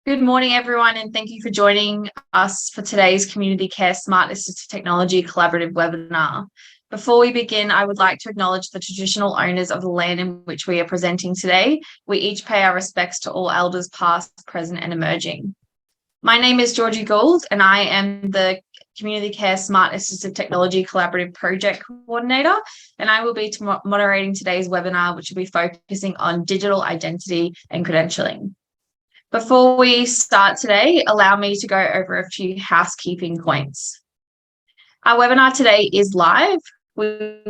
Good morning, everyone, and thank you for joining us for today's Community Care Smart Assistive Technology Collaborative webinar. Before we begin, I would like to acknowledge the traditional owners of the land in which we are presenting today. We each pay our respects to all elders past, present, and emerging. My name is Georgie Gould, and I am the Community Care Smart Assistive Technology Collaborative Project Coordinator, and I will be moderating today's webinar, which will be focusing on digital identity and credentialing. Before we start today, allow me to go over a few housekeeping points. Our webinar today is live. We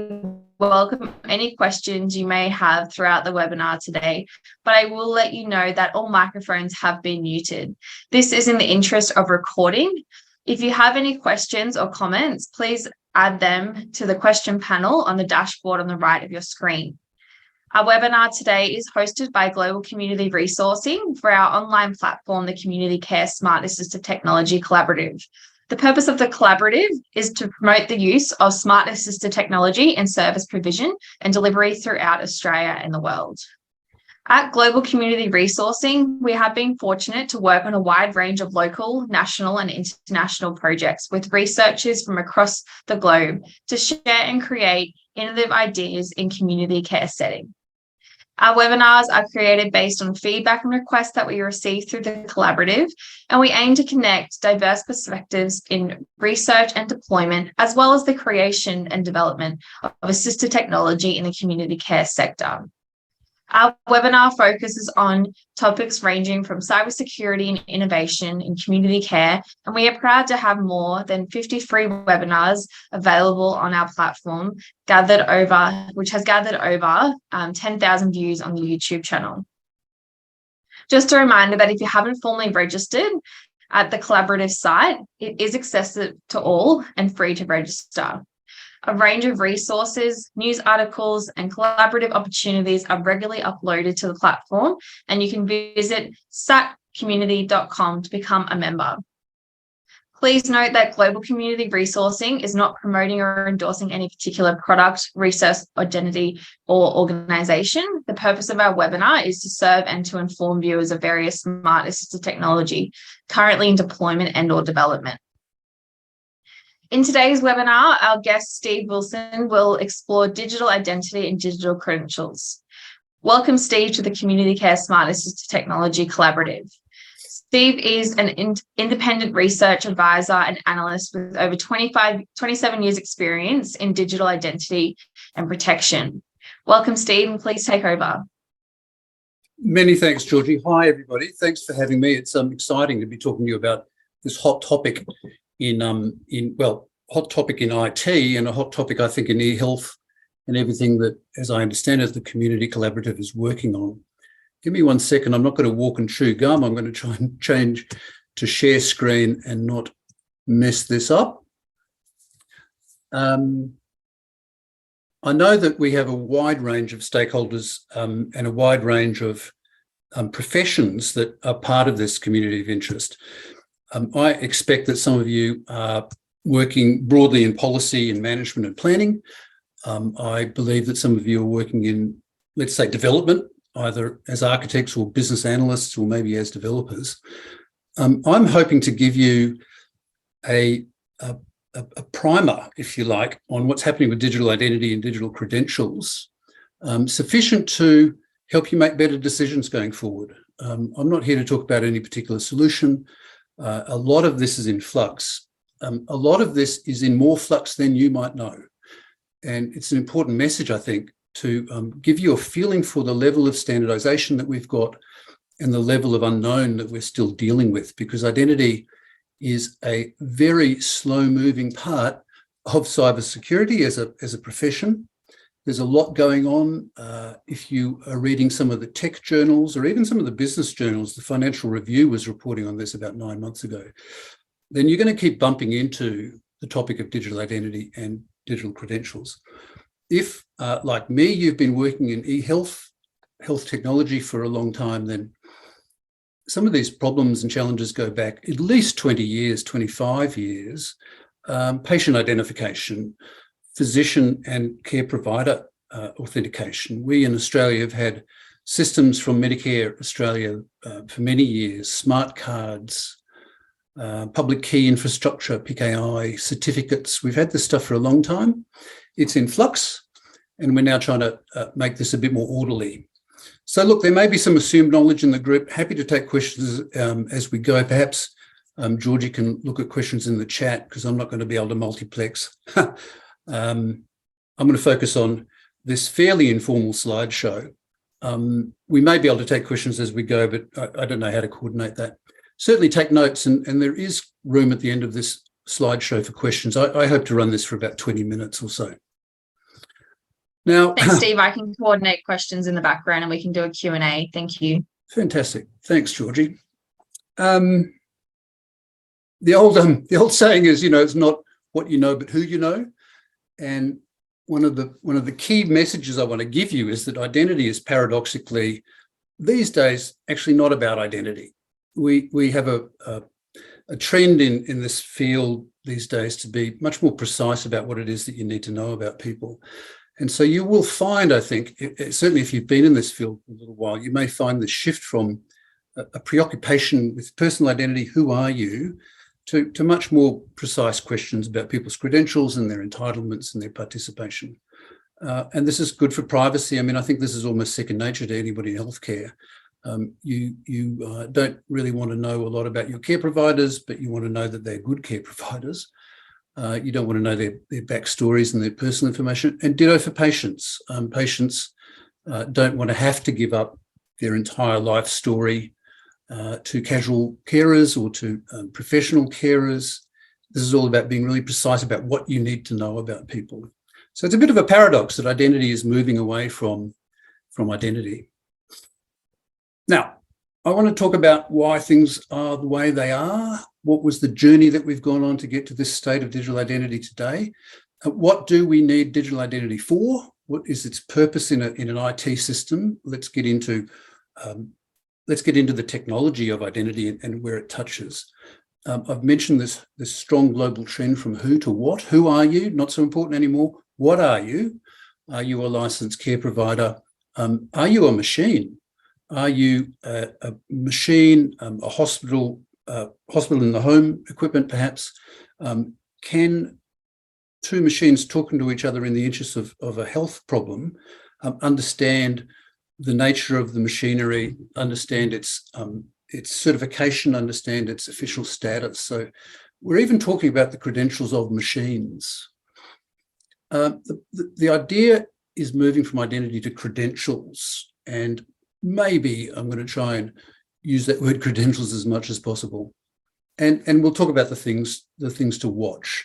welcome any questions you may have throughout the webinar today, but I will let you know that all microphones have been muted. This is in the interest of recording. If you have any questions or comments, please add them to the question panel on the dashboard on the right of your screen. Our webinar today is hosted by Global Community Resourcing for our online platform, the Community Care Smart Assistive Technology Collaborative. The purpose of the collaborative is to promote the use of smart assistive technology and service provision and delivery throughout Australia and the world. At Global Community Resourcing, we have been fortunate to work on a wide range of local, national, and international projects with researchers from across the globe to share and create innovative ideas in community care setting. Our webinars are created based on feedback and requests that we receive through the collaborative, and we aim to connect diverse perspectives in research and deployment, as well as the creation and development of assistive technology in the community care sector. Our webinar focuses on topics ranging from cybersecurity and innovation in community care, and we are proud to have more than 50 free webinars available on our platform, which has gathered over 10,000 views on the YouTube channel. Just a reminder that if you haven't formally registered at the collaborative site, it is accessible to all and free to register. A range of resources, news articles, and collaborative opportunities are regularly uploaded to the platform, and you can visit satcommunity.com to become a member. Please note that Global Community Resourcing is not promoting or endorsing any particular product, research, identity, or organisation. The purpose of our webinar is to serve and to inform viewers of various smart assistive technology currently in deployment and/or development. In today's webinar, our guest, Steve Wilson, will explore digital identity and digital credentials. Welcome, Steve, to the Community Care Smart Assistive Technology Collaborative. Steve is an independent research advisor and analyst with over 27 years experience in digital identity and protection. Welcome, Steve, and please take over. Many thanks, Georgie. Hi, everybody. Thanks for having me. It's exciting to be talking to you about this hot topic hot topic in IT and a hot topic, I think, in e-health and everything that, as I understand it, the Community Collaborative is working on. Give me 1 second. I'm not going to walk and chew gum. I'm going to try and change to share screen and not mess this up. I know that we have a wide range of stakeholders and a wide range of professions that are part of this community of interest. I expect that some of you are working broadly in policy and management and planning. I believe that some of you are working in, let's say, development, either as architects or business analysts or maybe as developers. I'm hoping to give you a primer, if you like, on what's happening with digital identity and digital credentials, sufficient to help you make better decisions going forward. I'm not here to talk about any particular solution. A lot of this is in flux. A lot of this is in more flux than you might know. And it's an important message, I think, to give you a feeling for the level of standardization that we've got and the level of unknown that we're still dealing with, because identity is a very slow-moving part of cybersecurity as a profession. There's a lot going on. If you are reading some of the tech journals or even some of the business journals, the Financial Review was reporting on this about 9 months ago, then you're going to keep bumping into the topic of digital identity and digital credentials. If, like me, you've been working in e-health, health technology for a long time, then some of these problems and challenges go back at least 20 years, 25 years. Patient identification, physician and care provider authentication. We in Australia have had systems from Medicare Australia for many years, smart cards, public key infrastructure, PKI, certificates. We've had this stuff for a long time. It's in flux, and we're now trying to make this a bit more orderly. So look, there may be some assumed knowledge in the group. Happy to take questions as we go. Perhaps Georgie can look at questions in the chat, because I'm not going to be able to multiplex. I'm going to focus on this fairly informal slideshow. We may be able to take questions as we go, but I don't know how to coordinate that. Certainly take notes, and there is room at the end of this slideshow for questions. I hope to run this for about 20 minutes or so. Now, thanks, Steve. I can coordinate questions in the background and we can do a Q&A. Thank you. Fantastic. Thanks, Georgie. The old saying is, it's not what you know, but who you know. And one of the key messages I want to give you is that identity is paradoxically, these days, actually not about identity. We have a trend in this field these days to be much more precise about what it is that you need to know about people. And so you will find, I think, certainly if you've been in this field for a little while, you may find the shift from a preoccupation with personal identity, who are you, to much more precise questions about people's credentials and their entitlements and their participation. And this is good for privacy. I mean, I think this is almost second nature to anybody in healthcare. You don't really want to know a lot about your care providers, but you want to know that they're good care providers. You don't want to know their backstories and their personal information. And ditto for patients. Patients don't want to have to give up their entire life story to casual carers or to professional carers. This is all about being really precise about what you need to know about people. So it's a bit of a paradox that identity is moving away from identity. Now, I want to talk about why things are the way they are. What was the journey that we've gone on to get to this state of digital identity today? What do we need digital identity for? What is its purpose in an IT system? Let's get into the technology of identity and where it touches. I've mentioned this strong global trend from who to what. Who are you? Not so important anymore. What are you? Are you a licensed care provider? Are you a machine? Are you a machine, a hospital in the home equipment perhaps? Can two machines talking to each other in the interests of a health problem understand the nature of the machinery, understand its certification, understand its official status? So we're even talking about the credentials of machines. The idea is moving from identity to credentials, and maybe I'm going to try and use that word credentials as much as possible. And we'll talk about the things to watch.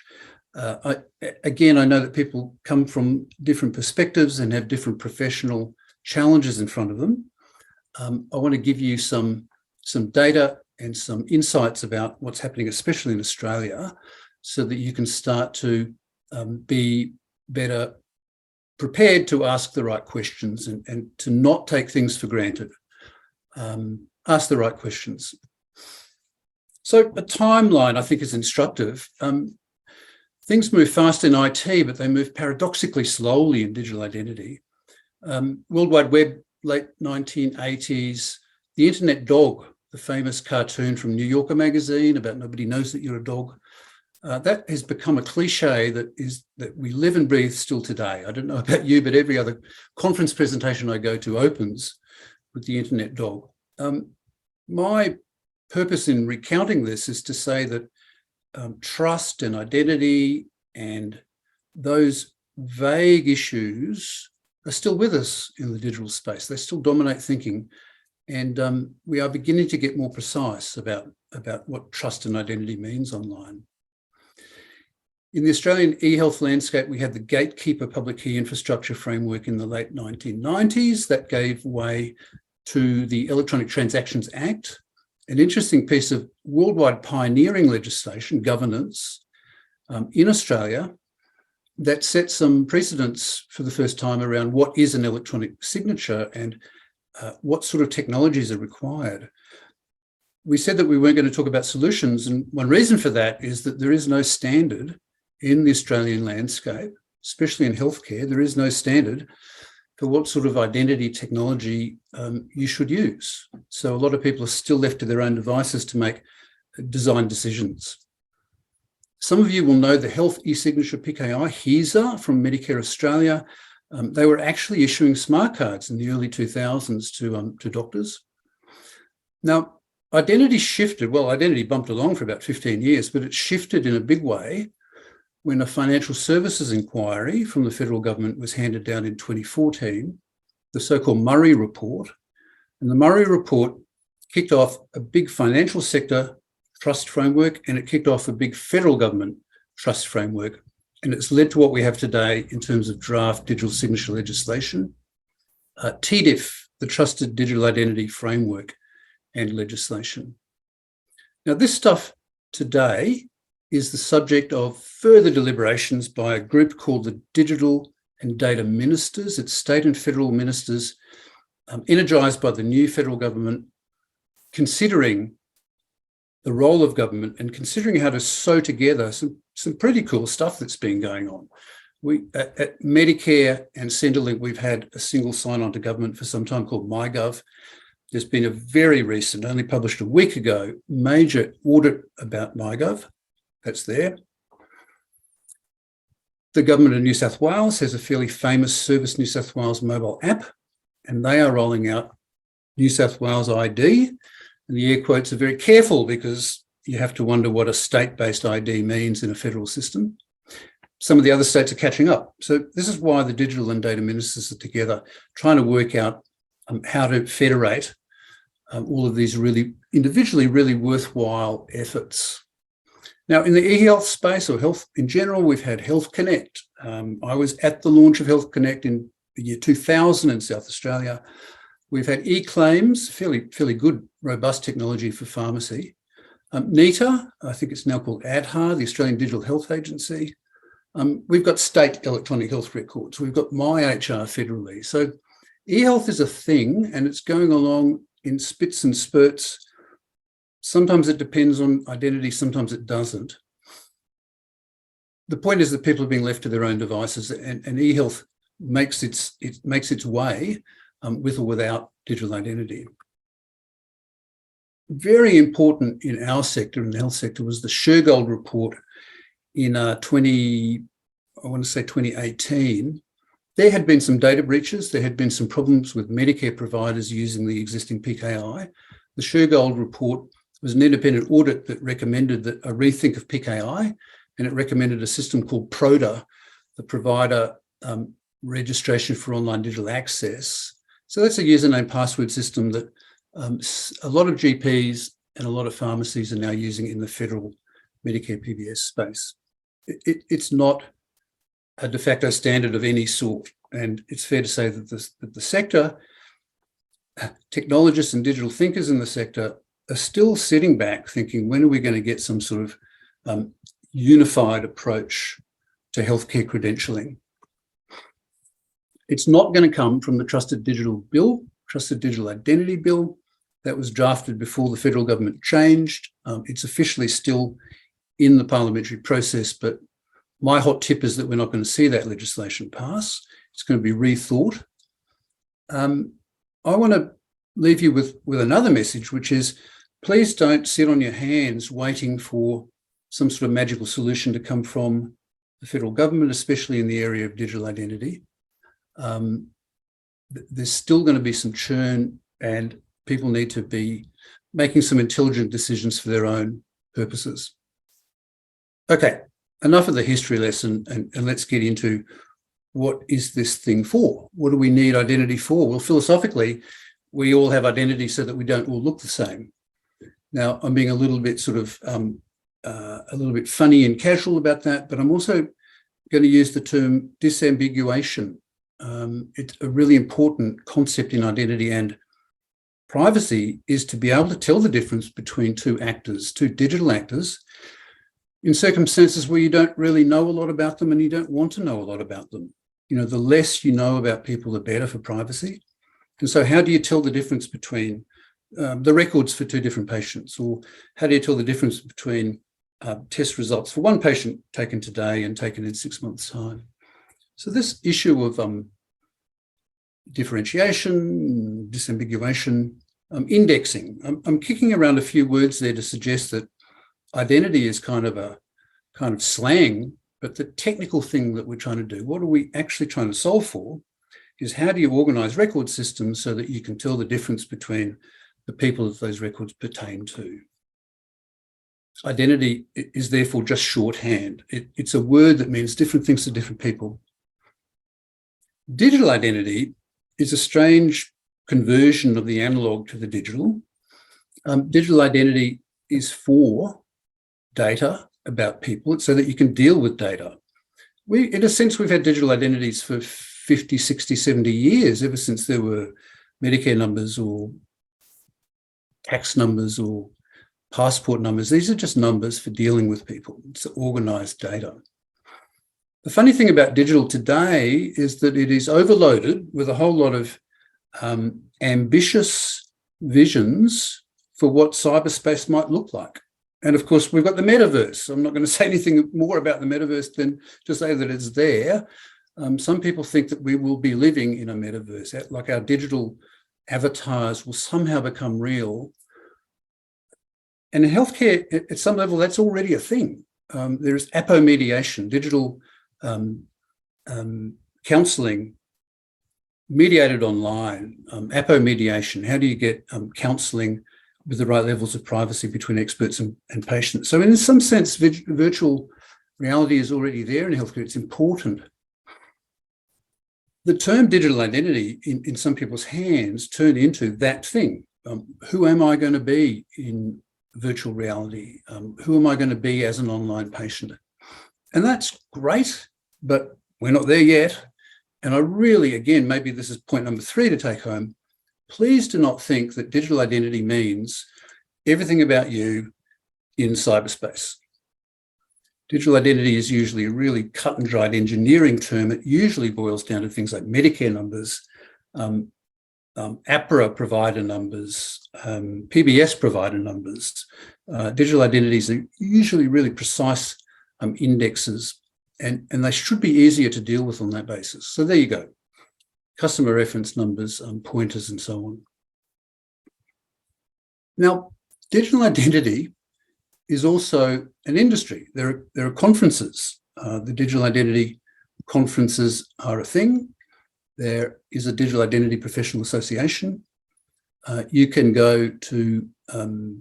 I know that people come from different perspectives and have different professional challenges in front of them. I want to give you some data and some insights about what's happening, especially in Australia, so that you can start to be better prepared to ask the right questions and to not take things for granted. Ask the right questions. So a timeline, I think, is instructive. Things move fast in IT, but they move paradoxically slowly in digital identity. World Wide Web, late 1980s, the internet dog, the famous cartoon from New Yorker magazine about nobody knows that you're a dog. That has become a cliche that we live and breathe still today. I don't know about you, but every other conference presentation I go to opens with the internet dog. My purpose in recounting this is to say that trust and identity and those vague issues are still with us in the digital space. They still dominate thinking, and we are beginning to get more precise about what trust and identity means online. In the Australian e-health landscape, we had the gatekeeper public key infrastructure framework in the late 1990s that gave way to the Electronic Transactions Act, an interesting piece of worldwide pioneering legislation, governance, in Australia that set some precedents for the first time around what is an electronic signature and what sort of technologies are required. We said that we weren't going to talk about solutions, and one reason for that is that there is no standard in the Australian landscape, especially in healthcare. There is no standard for what sort of identity technology you should use. So a lot of people are still left to their own devices to make design decisions. Some of you will know the Health e-signature PKI, HESA, from Medicare Australia. They were actually issuing smart cards in the early 2000s to doctors. Now, identity shifted. Well, identity bumped along for about 15 years, but it shifted in a big way when a financial services inquiry from the federal government was handed down in 2014, the so-called Murray Report. And the Murray Report kicked off a big financial sector trust framework, and it kicked off a big federal government trust framework. And it's led to what we have today in terms of draft digital signature legislation, TDIF, the Trusted Digital Identity Framework and legislation. Now, this stuff today is the subject of further deliberations by a group called the Digital and Data Ministers. It's state and federal ministers energised by the new federal government, considering the role of government and considering how to sew together some pretty cool stuff that's been going on. We at Medicare and Centrelink, we've had a single sign-on to government for some time called MyGov. There's been a very recent, only published a week ago, major audit about MyGov. That's there. The government of New South Wales has a fairly famous Service New South Wales mobile app, and they are rolling out New South Wales ID. And the air quotes are very careful because you have to wonder what a state-based ID means in a federal system. Some of the other states are catching up. So this is why the digital and data ministers are together, trying to work out how to federate all of these really individually really worthwhile efforts. Now, in the e-health space or health in general, we've had Health Connect. I was at the launch of Health Connect in the year 2000 in South Australia. We've had e-claims, fairly good, robust technology for pharmacy. NETA, I think it's now called ADHA, the Australian Digital Health Agency. We've got state electronic health records. We've got MyHR federally. So e-health is a thing, and it's going along in spits and spurts. Sometimes it depends on identity, sometimes it doesn't. The point is that people are being left to their own devices, and e-health makes its way with or without digital identity. Very important in our sector, in the health sector, was the Shergold report in 2018. There had been some data breaches. There had been some problems with Medicare providers using the existing PKI. The Shergold report was an independent audit that recommended that a rethink of PKI, and it recommended a system called PRODA, the Provider Registration for Online Digital Access. So that's a username password system that a lot of GPs and a lot of pharmacies are now using in the federal Medicare PBS space. It's not a de facto standard of any sort, and it's fair to say that the sector, technologists and digital thinkers in the sector are still sitting back thinking, when are we going to get some sort of unified approach to healthcare credentialing? It's not going to come from the Trusted Digital Bill, Trusted Digital Identity Bill, that was drafted before the federal government changed. It's officially still in the parliamentary process, but my hot tip is that we're not going to see that legislation pass. It's going to be rethought. I want to leave you with another message, which is, please don't sit on your hands waiting for some sort of magical solution to come from the federal government, especially in the area of digital identity. There's still going to be some churn, and people need to be making some intelligent decisions for their own purposes. Okay, enough of the history lesson, and let's get into what is this thing for? What do we need identity for? Well, philosophically, we all have identity so that we don't all look the same. Now, I'm being a little bit a little bit funny and casual about that, but I'm also going to use the term disambiguation. It's a really important concept in identity and privacy, is to be able to tell the difference between two actors, two digital actors, in circumstances where you don't really know a lot about them and you don't want to know a lot about them. You know, the less you know about people, the better for privacy. And so how do you tell the difference between the records for two different patients? Or how do you tell the difference between test results for one patient taken today and taken in 6 months' time? So this issue of differentiation, disambiguation, indexing. I'm kicking around a few words there to suggest that identity is kind of slang, but the technical thing that we're trying to do, what are we actually trying to solve for, is how do you organise record systems so that you can tell the difference between the people that those records pertain to. Identity is therefore just shorthand. It's a word that means different things to different people. Digital identity is a strange conversion of the analogue to the digital. Digital identity is for data about people so that you can deal with data. In a sense, we've had digital identities for 50, 60, 70 years, ever since there were Medicare numbers or tax numbers or passport numbers. These are just numbers for dealing with people. It's organised data. The funny thing about digital today is that it is overloaded with a whole lot of ambitious visions for what cyberspace might look like. And of course, we've got the metaverse. I'm not going to say anything more about the metaverse than to say that it's there. Some people think that we will be living in a metaverse, like our digital avatars will somehow become real. And in healthcare, at some level, that's already a thing. There is apomediation, digital counselling mediated online, apomediation. How do you get counselling with the right levels of privacy between experts and patients? So in some sense, virtual reality is already there in healthcare. It's important. The term digital identity in some people's hands turned into that thing. Who am I going to be in virtual reality? Who am I going to be as an online patient? And that's great, but we're not there yet. And I really, again, maybe this is point number 3 to take home. Please do not think that digital identity means everything about you in cyberspace. Digital identity is usually a really cut and dried engineering term. It usually boils down to things like Medicare numbers, APRA provider numbers, PBS provider numbers. Digital identities are usually really precise indexes, and they should be easier to deal with on that basis. So there you go. Customer reference numbers, pointers, and so on. Now, digital identity is also an industry. There are conferences. The digital identity conferences are a thing. There is a digital identity professional association. You can go to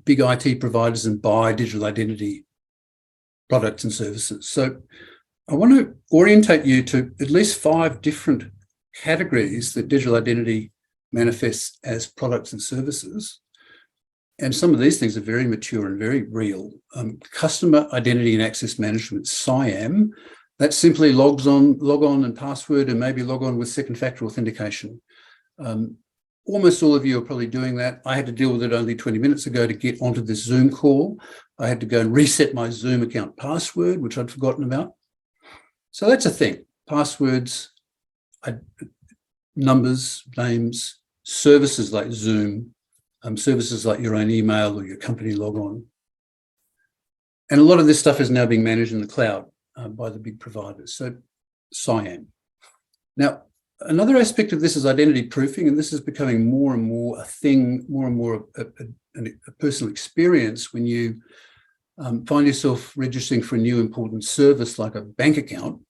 big IT providers and buy digital identity products and services. So I want to orientate you to at least 5 different categories that digital identity manifests as products and services. And some of these things are very mature and very real. Customer Identity and Access Management, CIAM, that simply log on and password and maybe log on with second factor authentication. Almost all of you are probably doing that. I had to deal with it only 20 minutes ago to get onto this Zoom call. I had to go and reset my Zoom account password, which I'd forgotten about. So that's a thing. Passwords, numbers, names, services like Zoom, services like your own email or your company logon. And a lot of this stuff is now being managed in the cloud by the big providers. So CIAM. Now, another aspect of this is identity proofing, and this is becoming more and more a thing, more and more a personal experience when you find yourself registering for a new important service like a bank account.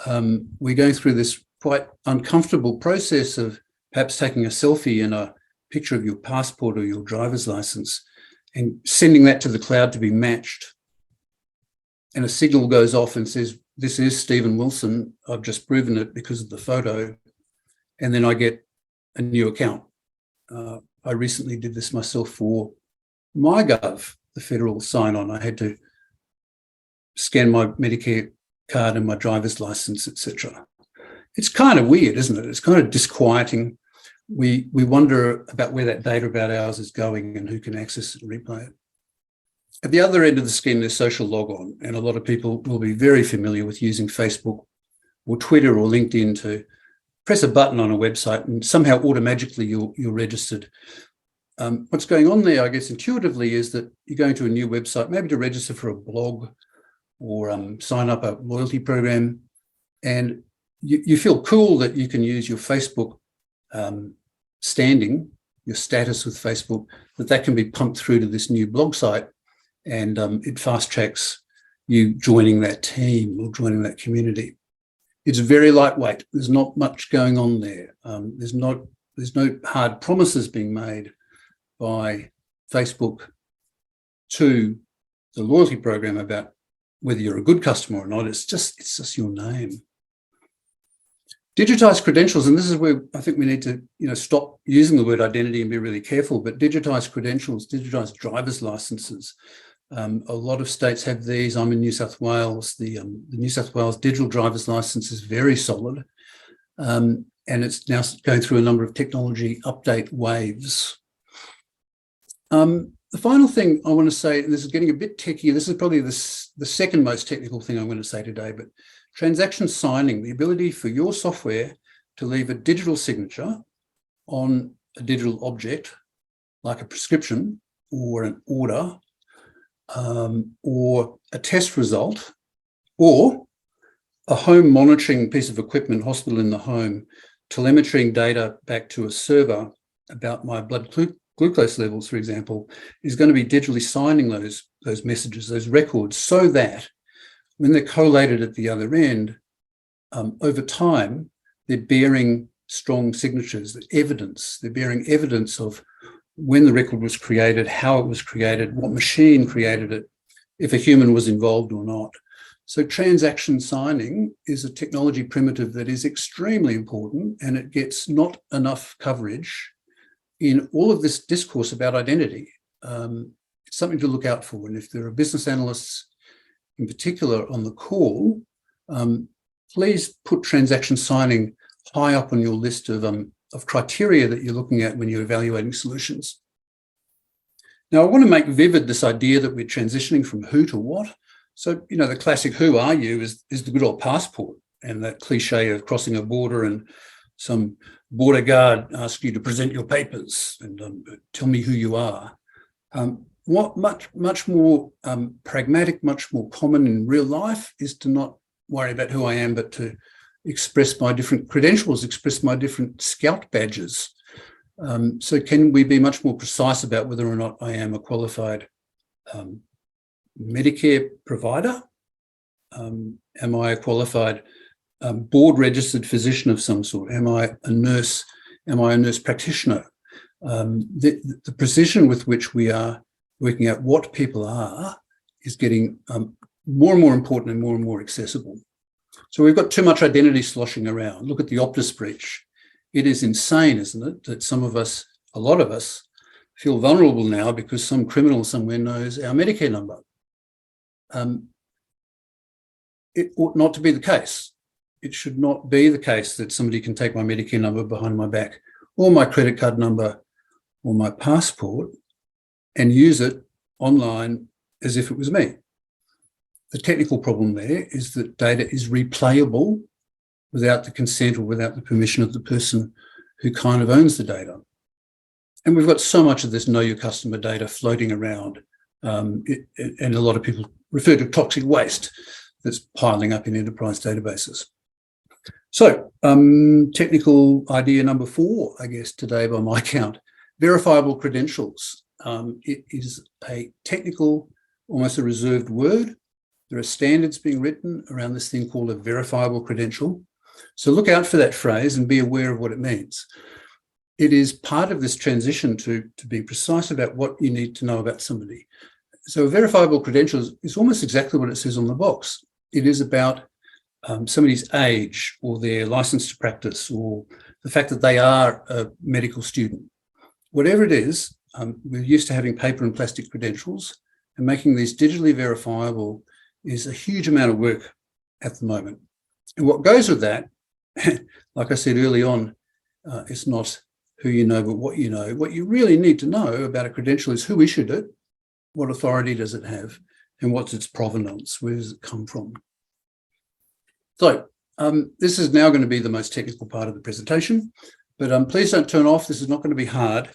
We're going through this quite uncomfortable process of perhaps taking a selfie and a picture of your passport or your driver's license and sending that to the cloud to be matched. And a signal goes off and says, this is Stephen Wilson. I've just proven it because of the photo. And then I get a new account. I recently did this myself for MyGov, the federal sign-on. I had to scan my Medicare card and my driver's license, etc. It's kind of weird, isn't it? It's kind of disquieting. We wonder about where that data about ours is going and who can access it and replay it. At the other end of the scheme, there's social logon, and a lot of people will be very familiar with using Facebook or Twitter or LinkedIn to press a button on a website and somehow automatically you're registered. What's going on there, I guess, intuitively is that you're going to a new website, maybe to register for a blog or sign up a loyalty program, and you feel cool that you can use your Facebook standing, your status with Facebook, that can be pumped through to this new blog site, and it fast tracks you joining that team or joining that community. It's very lightweight. There's not much going on there. There's no hard promises being made by Facebook to the loyalty program about whether you're a good customer or not. It's just your name. Digitized credentials, and this is where I think we need to, stop using the word identity and be really careful. But digitized credentials, digitized driver's licenses. A lot of states have these. I'm in New South Wales. The New South Wales digital driver's license is very solid, and it's now going through a number of technology update waves. The final thing I want to say, and this is getting a bit techy, this is probably the second most technical thing I'm going to say today, but transaction signing, the ability for your software to leave a digital signature on a digital object, like a prescription or an order, or a test result, or a home monitoring piece of equipment, hospital in the home, telemetering data back to a server about my blood glucose levels, for example, is going to be digitally signing those messages, those records, so that when they're collated at the other end, over time, they're bearing strong signatures, evidence. They're bearing evidence of when the record was created, how it was created, what machine created it, if a human was involved or not. So transaction signing is a technology primitive that is extremely important, and it gets not enough coverage in all of this discourse about identity. It's something to look out for. And if there are business analysts in particular on the call, please put transaction signing high up on your list of criteria that you're looking at when you're evaluating solutions. Now, I want to make vivid this idea that we're transitioning from who to what. So, the classic "who are you" is the good old passport, and that cliche of crossing a border and some border guard asks you to present your papers and tell me who you are. What much more pragmatic, much more common in real life is to not worry about who I am, but to express my different credentials, express my different scout badges. So can we be much more precise about whether or not I am a qualified Medicare provider? Am I a qualified board-registered physician of some sort? Am I a nurse? Am I a nurse practitioner? The precision with which we are working out what people are is getting more and more important and more accessible. So we've got too much identity sloshing around. Look at the Optus breach. It is insane, isn't it, that some of us, a lot of us, feel vulnerable now because some criminal somewhere knows our Medicare number. It ought not to be the case. It should not be the case that somebody can take my Medicare number behind my back, or my credit card number, or my passport, and use it online as if it was me. The technical problem there is that data is replayable without the consent or without the permission of the person who kind of owns the data. And we've got so much of this know your customer data floating around, and a lot of people refer to toxic waste that's piling up in enterprise databases. So technical idea number 4, I guess, today by my count, verifiable credentials. It is a technical, almost a reserved word. There are standards being written around this thing called a verifiable credential. So look out for that phrase and be aware of what it means. It is part of this transition to be precise about what you need to know about somebody. So a verifiable credential is almost exactly what it says on the box. It is about somebody's age or their license to practice or the fact that they are a medical student. Whatever it is, we're used to having paper and plastic credentials, and making these digitally verifiable is a huge amount of work at the moment. And what goes with that, like I said early on, it's not who you know, but what you know. What you really need to know about a credential is who issued it, what authority does it have, and what's its provenance, where does it come from? So this is now going to be the most technical part of the presentation, but please don't turn off. This is not going to be hard.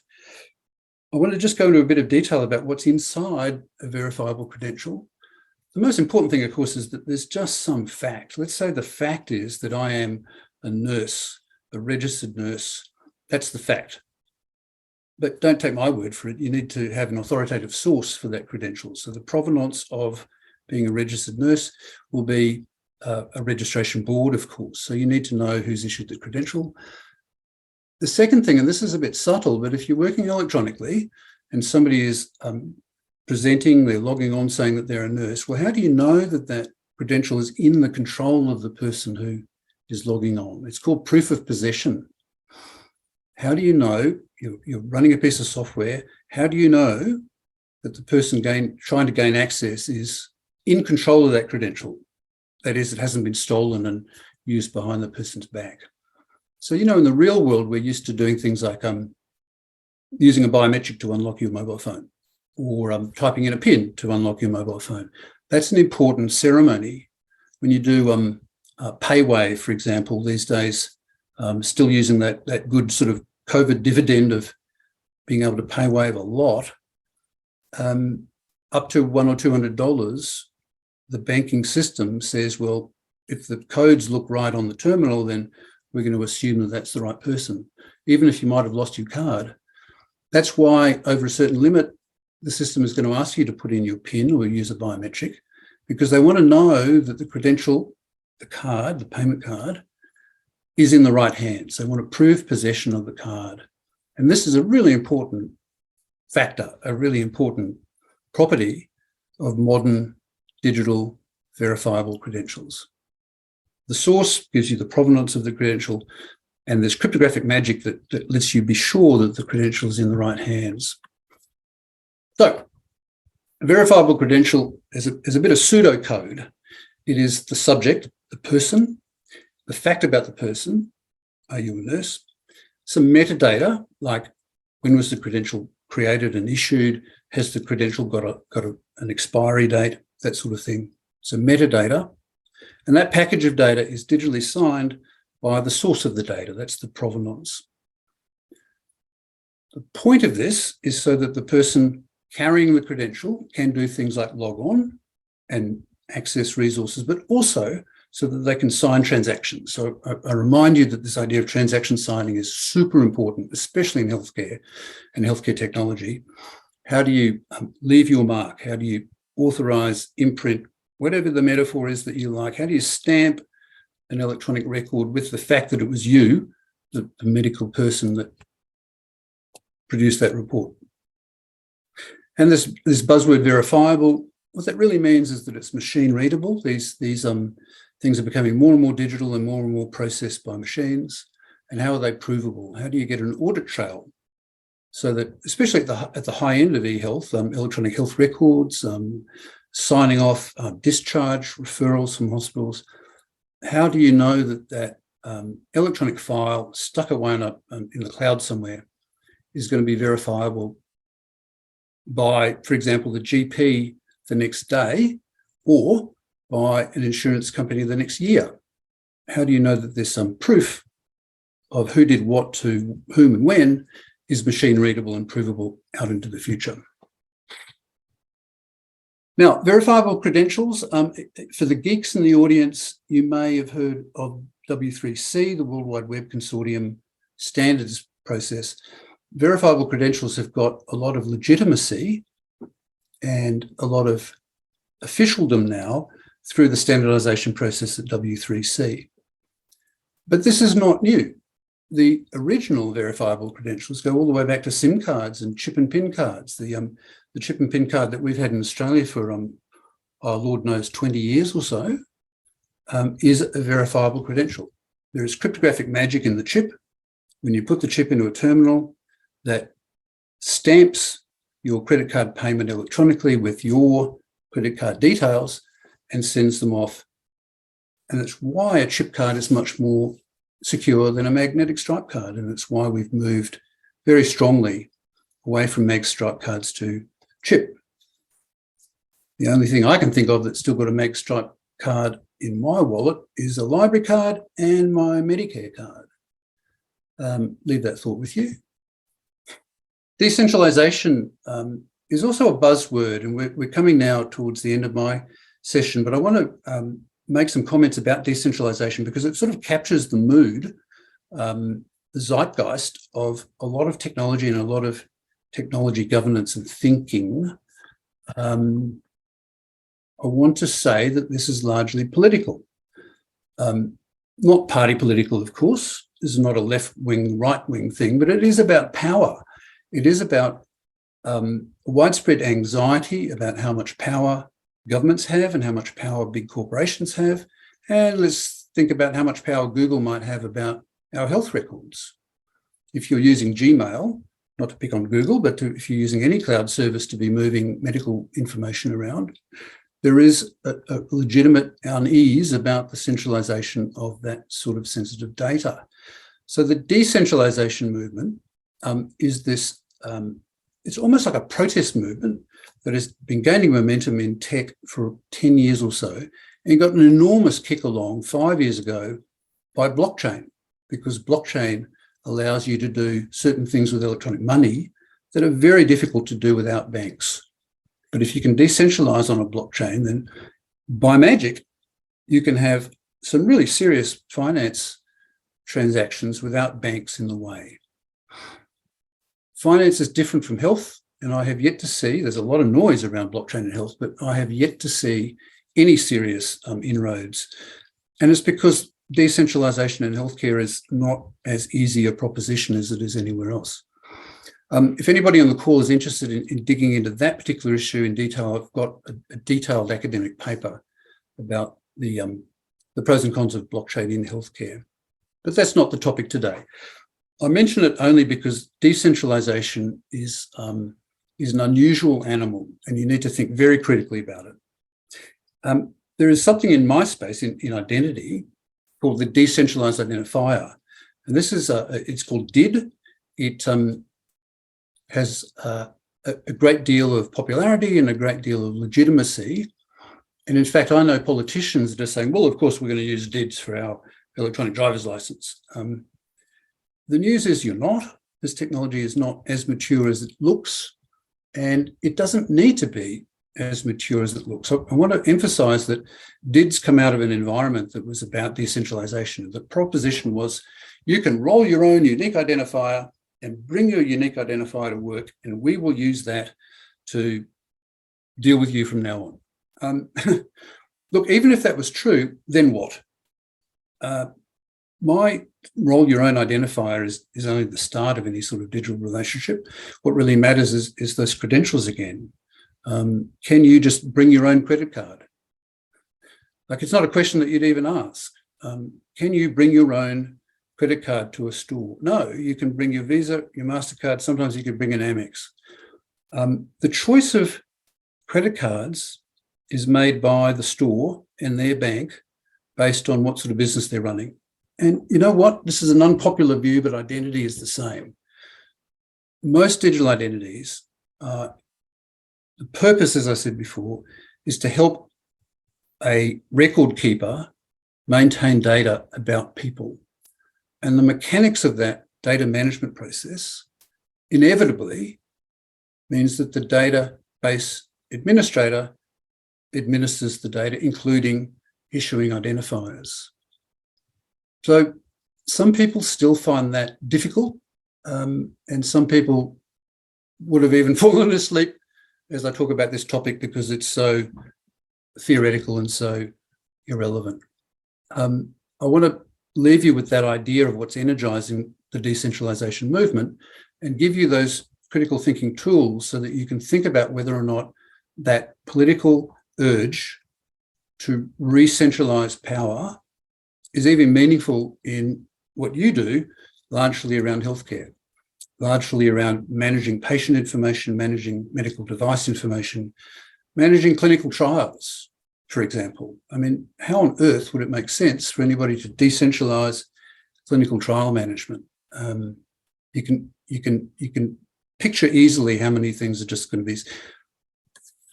I want to just go into a bit of detail about what's inside a verifiable credential. The most important thing, of course, is that there's just some fact. Let's say the fact is that I am a nurse, a registered nurse That's the fact. But don't take my word for it. You need to have an authoritative source for that credential. So the provenance of being a registered nurse will be a registration board, of course. So you need to know who's issued the credential. The second thing, and this is a bit subtle, but if you're working electronically and somebody is presenting, they're logging on saying that they're a nurse, well, how do you know that that credential is in the control of the person who is logging on? It's called proof of possession. How do you know, you're running a piece of software, how do you know that the person trying to gain access is in control of that credential? That is, it hasn't been stolen and used behind the person's back. So, in the real world, we're used to doing things like using a biometric to unlock your mobile phone, or typing in a PIN to unlock your mobile phone. That's an important ceremony. When you do PayWave, for example, these days, still using that good sort of COVID dividend of being able to PayWave a lot, up to $100 or $200, the banking system says, well, if the codes look right on the terminal, then we're going to assume that that's the right person, even if you might have lost your card. That's why over a certain limit, the system is going to ask you to put in your PIN or use a biometric, because they want to know that the credential, the card, the payment card, is in the right hands. They want to prove possession of the card. And this is a really important factor, a really important property of modern digital verifiable credentials. The source gives you the provenance of the credential, and there's cryptographic magic that lets you be sure that the credential is in the right hands. So, a verifiable credential is a bit of pseudocode. It is the subject, the person, the fact about the person, are you a nurse? Some metadata, like when was the credential created and issued? Has the credential got an expiry date? That sort of thing. So metadata. And that package of data is digitally signed by the source of the data. That's the provenance. The point of this is so that the person carrying the credential can do things like log on and access resources, but also so that they can sign transactions. So I remind you that this idea of transaction signing is super important, especially in healthcare and healthcare technology. How do you leave your mark? How do you authorize, imprint, whatever the metaphor is that you like? How do you stamp an electronic record with the fact that it was you, the medical person that produced that report? And this buzzword verifiable, what that really means is that it's machine readable. These things are becoming more and more digital and more processed by machines. And how are they provable? How do you get an audit trail so that, especially at the high end of e-health, electronic health records, signing off discharge referrals from hospitals, how do you know that electronic file stuck away in the cloud somewhere is going to be verifiable by, for example, the GP the next day or by an insurance company the next year? How do you know that there's some proof of who did what to whom and when is machine readable and provable out into the future? Now, verifiable credentials, for the geeks in the audience, you may have heard of W3C, the World Wide Web Consortium standards process. Verifiable credentials have got a lot of legitimacy and a lot of officialdom now through the standardization process at W3C. But this is not new. The original verifiable credentials go all the way back to SIM cards and chip and PIN cards. The chip and PIN card that we've had in Australia for, Lord knows, 20 years or so, is a verifiable credential. There is cryptographic magic in the chip. When you put the chip into a terminal, that stamps your credit card payment electronically with your credit card details and sends them off. And it's why a chip card is much more secure than a magnetic stripe card. And it's why we've moved very strongly away from mag stripe cards to chip. The only thing I can think of that's still got a mag stripe card in my wallet is a library card and my Medicare card. Leave that thought with you. Decentralisation is also a buzzword, and we're coming now towards the end of my session, but I want to make some comments about decentralisation because it sort of captures the mood the zeitgeist of a lot of technology and a lot of technology governance and thinking, I want to say that this is largely political. Not party political, of course. This is not a left-wing, right-wing thing, but it is about power. It is about widespread anxiety about how much power governments have and how much power big corporations have. And let's think about how much power Google might have about our health records. If you're using Gmail, not to pick on Google, but if you're using any cloud service to be moving medical information around, there is a legitimate unease about the centralisation of that sort of sensitive data. So the decentralisation movement is this, it's almost like a protest movement that has been gaining momentum in tech for 10 years or so, and got an enormous kick along 5 years ago by blockchain, because blockchain allows you to do certain things with electronic money that are very difficult to do without banks. But if you can decentralize on a blockchain, then by magic, you can have some really serious finance transactions without banks in the way. Finance is different from health, and I have yet to see, there's a lot of noise around blockchain and health, but I have yet to see any serious inroads. And it's because decentralization in healthcare is not as easy a proposition as it is anywhere else. If anybody on the call is interested in digging into that particular issue in detail, I've got a detailed academic paper about the pros and cons of blockchain in healthcare. But that's not the topic today. I mention it only because decentralization is an unusual animal, and you need to think very critically about it. There is something in my space, in identity, called the decentralized identifier. And this is, it's called DID. It has a great deal of popularity and a great deal of legitimacy. And in fact, I know politicians that are saying, well, of course, we're going to use DIDs for our electronic driver's license. The news is you're not. This technology is not as mature as it looks, and it doesn't need to be as mature as it looks. So I want to emphasize that DIDs come out of an environment that was about decentralization. The proposition was you can roll your own unique identifier and bring your unique identifier to work, and we will use that to deal with you from now on. Look, even if that was true, then what? My roll your own identifier is only the start of any sort of digital relationship. What really matters is those credentials again. Can you just bring your own credit card? Like, it's not a question that you'd even ask. Can you bring your own credit card to a store? No, you can bring your Visa, your MasterCard. Sometimes you can bring an Amex. The choice of credit cards is made by the store and their bank based on what sort of business they're running. And you know what? This is an unpopular view, but identity is the same. Most digital identities, the purpose, as I said before, is to help a record keeper maintain data about people. And the mechanics of that data management process inevitably means that the database administrator administers the data, including issuing identifiers. So some people still find that difficult, and some people would have even fallen asleep as I talk about this topic because it's so theoretical and so irrelevant. I want to leave you with that idea of what's energizing the decentralization movement and give you those critical thinking tools so that you can think about whether or not that political urge to re-centralize power is even meaningful in what you do, largely around healthcare, largely around managing patient information, managing medical device information, managing clinical trials, for example. I mean, how on earth would it make sense for anybody to decentralize clinical trial management? You can picture easily how many things are just going to be.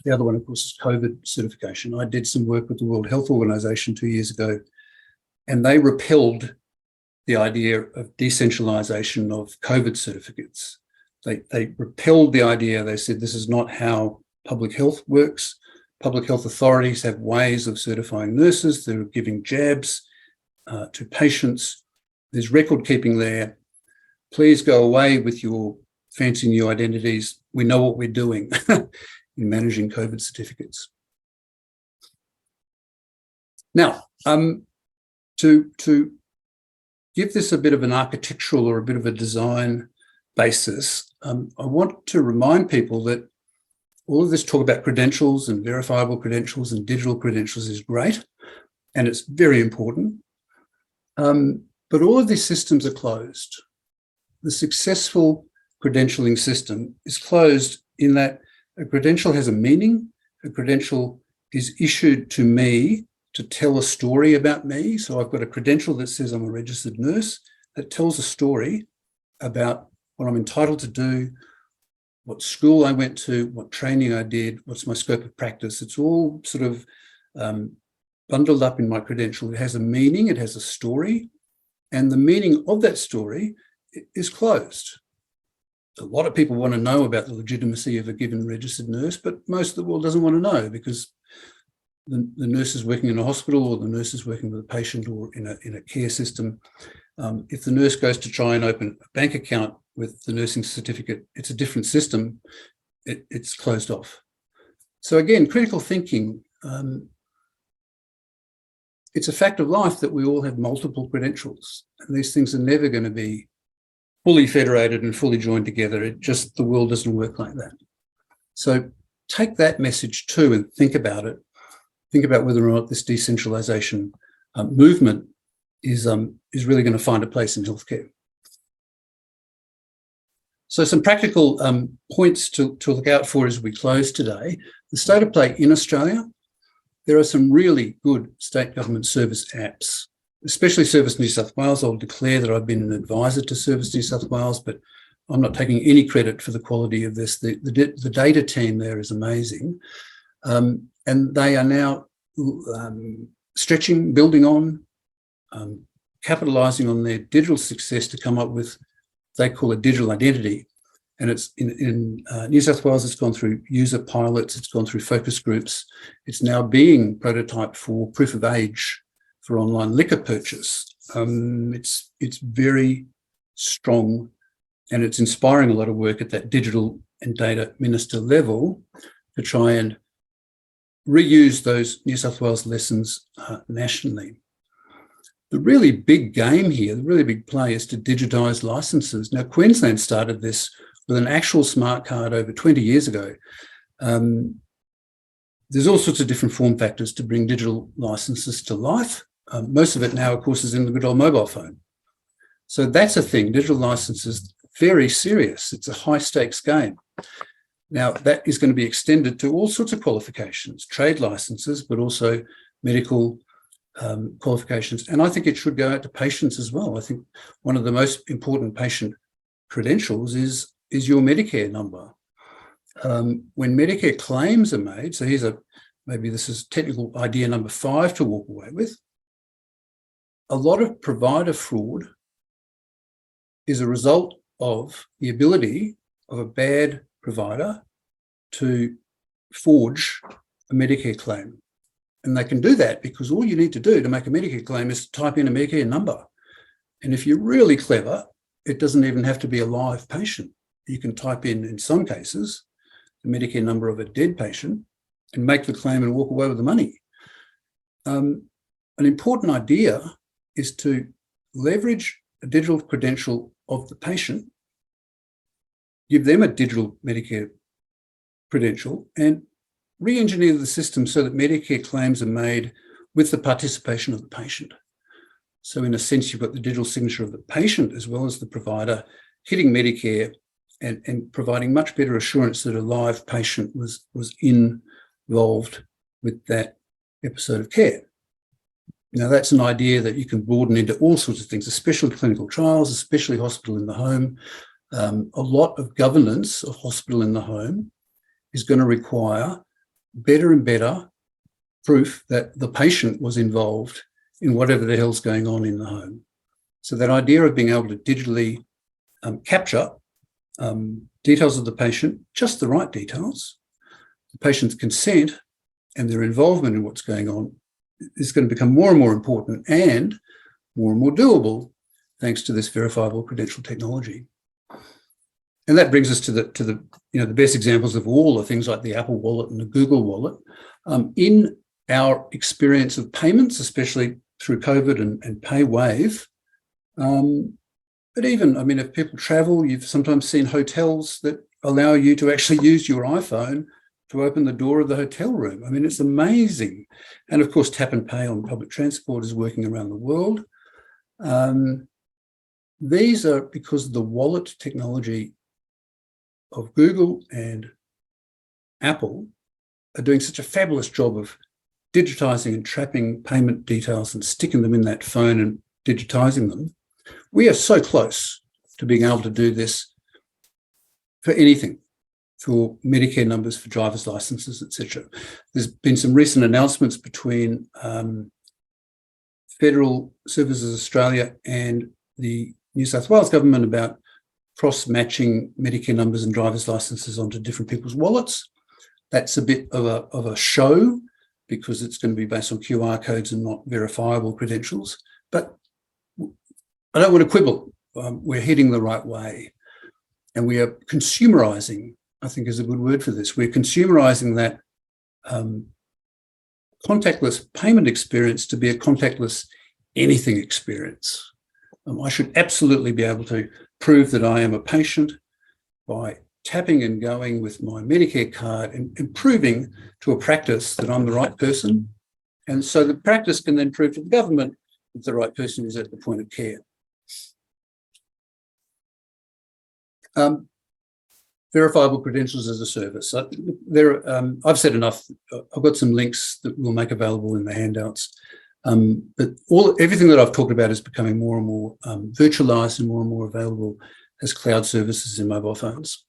The other one, of course, is COVID certification. I did some work with the World Health Organization 2 years ago, and they repelled the idea of decentralization of COVID certificates. They repelled the idea. They said this is not how public health works. Public health authorities have ways of certifying nurses. They're giving jabs to patients. There's record keeping there. please go away with your fancy new identities. We know what we're doing in managing COVID certificates. Now, to give this a bit of an architectural or a bit of a design basis, I want to remind people that all of this talk about credentials and verifiable credentials and digital credentials is great, and it's very important. But all of these systems are closed. The successful credentialing system is closed in that a credential has a meaning. A credential is issued to me to tell a story about me. So I've got a credential that says I'm a registered nurse that tells a story about what I'm entitled to do, what school I went to, what training I did, what's my scope of practice. It's all sort of bundled up in my credential. It has a meaning, it has a story, and the meaning of that story is closed. A lot of people want to know about the legitimacy of a given registered nurse, but most of the world doesn't want to know because the nurse is working in a hospital or the nurse is working with a patient or in a care system. If the nurse goes to try and open a bank account with the nursing certificate, it's a different system. It's closed off. So again, critical thinking, it's a fact of life that we all have multiple credentials, and these things are never going to be fully federated and fully joined together. The world doesn't work like that. So take that message too and think about it. Think about whether or not this decentralisation movement is really going to find a place in healthcare. So some practical points to look out for as we close today. The state of play in Australia, there are some really good state government service apps, especially Service New South Wales. I'll declare that I've been an advisor to Service New South Wales, but I'm not taking any credit for the quality of this. The data team there is amazing. And they are now stretching, building on, capitalising on their digital success to come up with, they call it digital identity. And it's in New South Wales, it's gone through user pilots, it's gone through focus groups. It's now being prototyped for proof of age for online liquor purchase. It's very strong, and it's inspiring a lot of work at that digital and data minister level to try and reuse those New South Wales lessons nationally. The really big game here, the really big play is to digitise licences. Now, Queensland started this with an actual smart card over 20 years ago. There's all sorts of different form factors to bring digital licences to life. Most of it now, of course, is in the good old mobile phone. So that's a thing. Digital licenses, very serious. It's a high stakes game. Now, that is going to be extended to all sorts of qualifications, trade licenses, but also medical qualifications. And I think it should go out to patients as well. I think one of the most important patient credentials is your Medicare number. When Medicare claims are made, so maybe this is technical idea number 5 to walk away with, a lot of provider fraud is a result of the ability of a bad provider to forge a Medicare claim. And they can do that because all you need to do to make a Medicare claim is type in a Medicare number. And if you're really clever, it doesn't even have to be a live patient. You can type in some cases, the Medicare number of a dead patient and make the claim and walk away with the money. An important idea is to leverage a digital credential of the patient, give them a digital Medicare credential, and re-engineer the system so that Medicare claims are made with the participation of the patient. So in a sense, you've got the digital signature of the patient as well as the provider hitting Medicare and providing much better assurance that a live patient was involved with that episode of care. Now, that's an idea that you can broaden into all sorts of things, especially clinical trials, especially hospital in the home. A lot of governance of hospital in the home is going to require better and better proof that the patient was involved in whatever the hell's going on in the home. So that idea of being able to digitally capture details of the patient, just the right details, the patient's consent and their involvement in what's going on is going to become more and more important and more doable thanks to this verifiable credential technology. And that brings us to the best examples of all the things like the Apple Wallet and the Google Wallet. In our experience of payments, especially through COVID and PayWave, but even, I mean, if people travel, you've sometimes seen hotels that allow you to actually use your iPhone to open the door of the hotel room. I mean, it's amazing. And of course, tap and pay on public transport is working around the world. These are because the wallet technology of Google and Apple are doing such a fabulous job of digitizing and trapping payment details and sticking them in that phone and digitizing them. We are so close to being able to do this for anything, for Medicare numbers, for driver's licenses, etc. There's been some recent announcements between Federal Services Australia and the New South Wales government about cross-matching Medicare numbers and driver's licenses onto different people's wallets. That's a bit of a show because it's going to be based on QR codes and not verifiable credentials. But I don't want to quibble. We're heading the right way. And we are consumerizing, I think is a good word for this. We're consumerizing that contactless payment experience to be a contactless anything experience. I should absolutely be able to prove that I am a patient by tapping and going with my Medicare card and proving to a practice that I'm the right person. And so the practice can then prove to the government that the right person is at the point of care. Verifiable credentials as a service. I've said enough. I've got some links that we'll make available in the handouts. But everything that I've talked about is becoming more and more virtualized and more available as cloud services in mobile phones.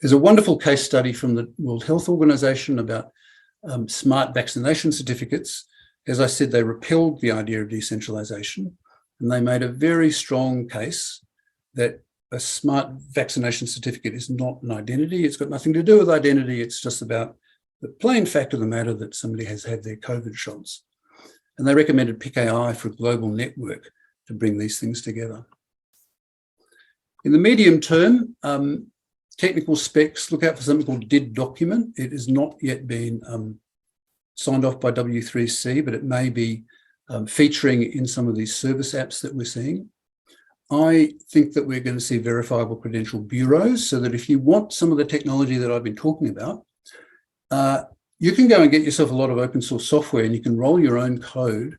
There's a wonderful case study from the World Health Organization about smart vaccination certificates. As I said, they repelled the idea of decentralisation, and they made a very strong case that a smart vaccination certificate is not an identity. It's got nothing to do with identity. It's just about the plain fact of the matter that somebody has had their COVID shots. And they recommended PKI for a global network to bring these things together. In the medium term, technical specs, look out for something called DID document. It has not yet been signed off by W3C, but it may be featuring in some of these service apps that we're seeing. I think that we're going to see verifiable credential bureaus, so that if you want some of the technology that I've been talking about, you can go and get yourself a lot of open source software and you can roll your own code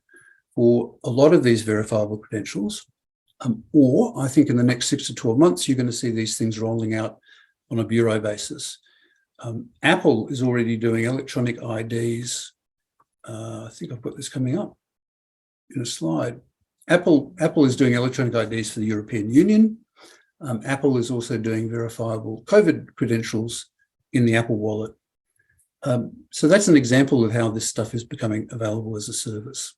for a lot of these verifiable credentials. Or I think in the next 6 to 12 months, you're going to see these things rolling out on a bureau basis. Apple is already doing electronic IDs. I think I've got this coming up in a slide. Apple is doing electronic IDs for the European Union. Apple is also doing verifiable COVID credentials in the Apple Wallet. So that's an example of how this stuff is becoming available as a service.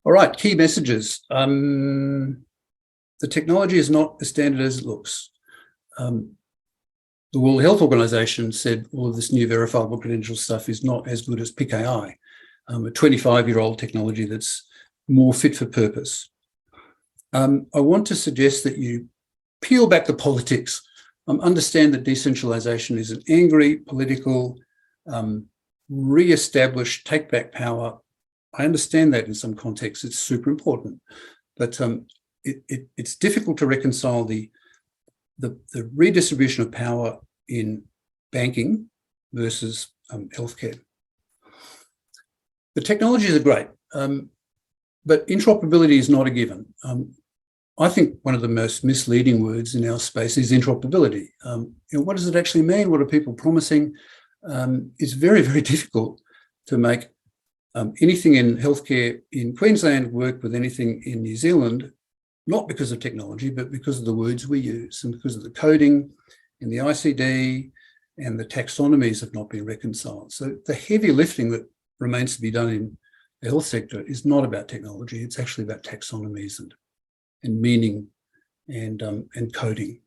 All right, key messages. The technology is not as standard as it looks. The World Health Organization said all of this new verifiable credential stuff is not as good as PKI, a 25-year-old technology that's more fit for purpose. I want to suggest that you peel back the politics, understand that decentralization is an angry, political, re-establish, take back power. I understand that in some contexts, it's super important, but it's difficult to reconcile the redistribution of power in banking versus healthcare. The technologies are great, but interoperability is not a given. I think one of the most misleading words in our space is interoperability. What does it actually mean? What are people promising? It's very, very difficult to make anything in healthcare in Queensland work with anything in New Zealand, not because of technology, but because of the words we use and because of the coding in the ICD, and the taxonomies have not been reconciled. So the heavy lifting that remains to be done in the health sector is not about technology. It's actually about taxonomies and meaning and coding.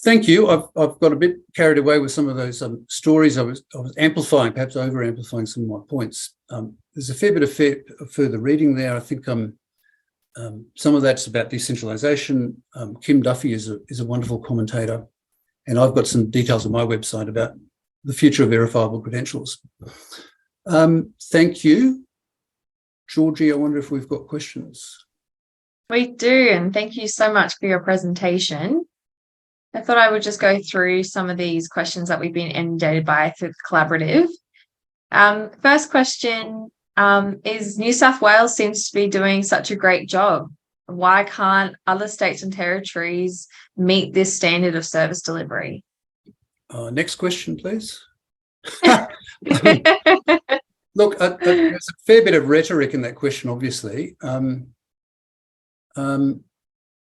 Thank you. I've got a bit carried away with some of those stories. I was amplifying, perhaps over amplifying some of my points. There's a fair bit of further reading there. I think some of that's about decentralisation. Kim Duffy is a wonderful commentator, and I've got some details on my website about the future of verifiable credentials. Thank you. Georgie, I wonder if we've got questions. We do, and thank you so much for your presentation. I thought I would just go through some of these questions that we've been inundated by through the collaborative. First question is, New South Wales seems to be doing such a great job. Why can't other states and territories meet this standard of service delivery? Next question, please. Look, there's a fair bit of rhetoric in that question, obviously. I'm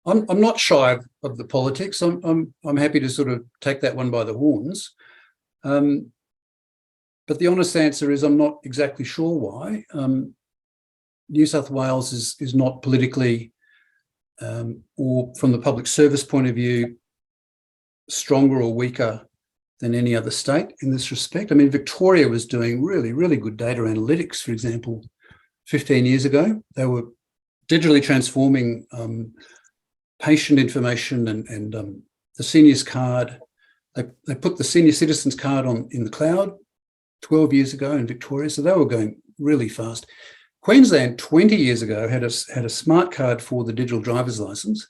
not shy of the politics. I'm happy to sort of take that one by the horns. But the honest answer is I'm not exactly sure why. New South Wales is not politically or from the public service point of view stronger or weaker than any other state in this respect. I mean, Victoria was doing really, really good data analytics, for example, 15 years ago. They were digitally transforming patient information and the seniors card. They put the senior citizens card in the cloud 12 years ago in Victoria, so they were going really fast. Queensland 20 years ago had a smart card for the digital driver's license,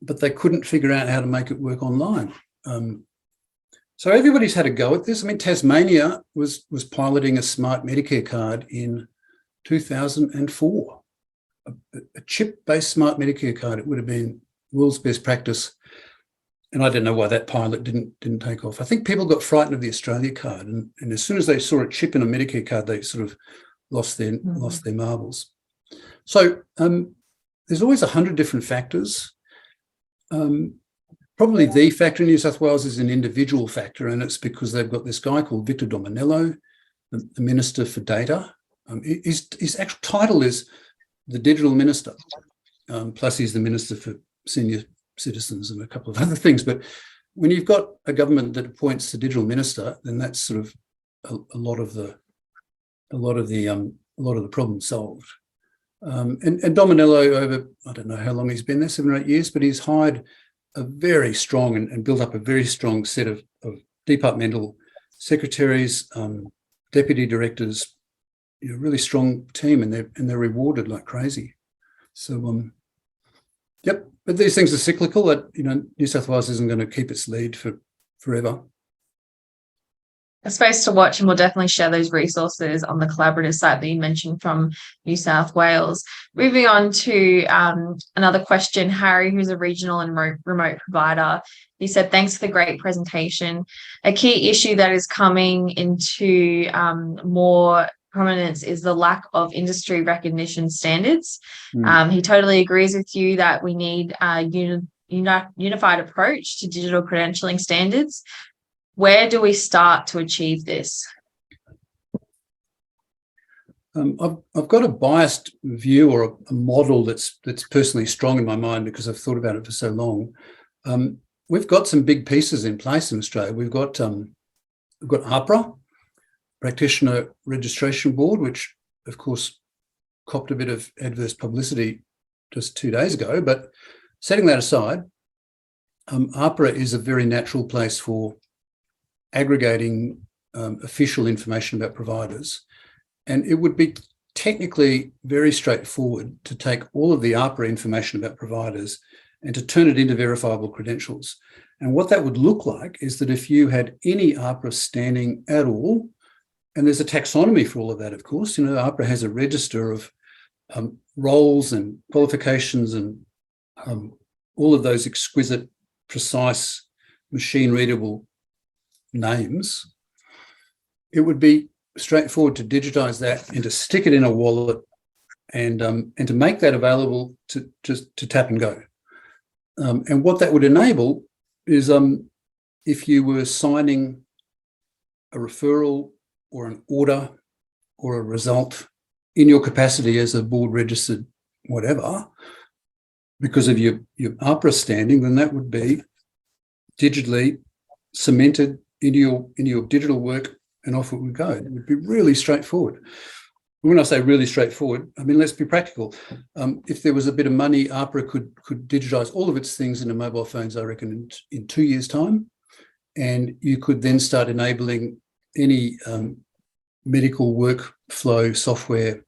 but they couldn't figure out how to make it work online. So everybody's had a go at this. I mean, Tasmania was piloting a smart Medicare card in 2004, a chip-based smart Medicare card. It would have been world's best practice, and I don't know why that pilot didn't take off. I think people got frightened of the Australia card, and as soon as they saw a chip in a Medicare card, they sort of lost their marbles. So there's always 100 different factors. Probably the factor in New South Wales is an individual factor, and it's because they've got this guy called Victor Dominello, the Minister for Data. His actual title is the Digital Minister, plus he's the Minister for Senior Citizens and a couple of other things. But when you've got a government that appoints the Digital Minister, then that's sort of a lot of the problem solved. And Dominello, over I don't know how long he's been there, 7 or 8 years, but he's hired a very strong and built up a very strong set of departmental secretaries, deputy directors, really strong team, and they're rewarded like crazy. So yep, but these things are cyclical. New South Wales isn't going to keep its lead for forever. A space to watch, and we'll definitely share those resources on the collaborative site that you mentioned from New South Wales. Moving on to another question, Harry, who's a regional and remote provider. He said, thanks for the great presentation. A key issue that is coming into more prominence is the lack of industry recognition standards. He totally agrees with you that we need a unified approach to digital credentialing standards. Where do we start to achieve this? I've got a biased view or a model that's personally strong in my mind because I've thought about it for so long. We've got some big pieces in place in Australia. We've got APRA, Practitioner Registration Board, which of course copped a bit of adverse publicity just 2 days ago. But setting that aside, APRA is a very natural place for aggregating official information about providers. And it would be technically very straightforward to take all of the APRA information about providers and to turn it into verifiable credentials. And what that would look like is that if you had any APRA standing at all, and there's a taxonomy for all of that, of course, APRA has a register of roles and qualifications and all of those exquisite, precise, machine-readable names. It would be straightforward to digitize that and to stick it in a wallet and to make that available to tap and go. And what that would enable is if you were signing a referral or an order or a result in your capacity as a board registered whatever, because of your APRA standing, then that would be digitally cemented into your digital work, and off it would go. It would be really straightforward. When I say really straightforward, I mean, let's be practical. If there was a bit of money, APRA could digitise all of its things into mobile phones, I reckon, in 2 years' time. And you could then start enabling any medical workflow software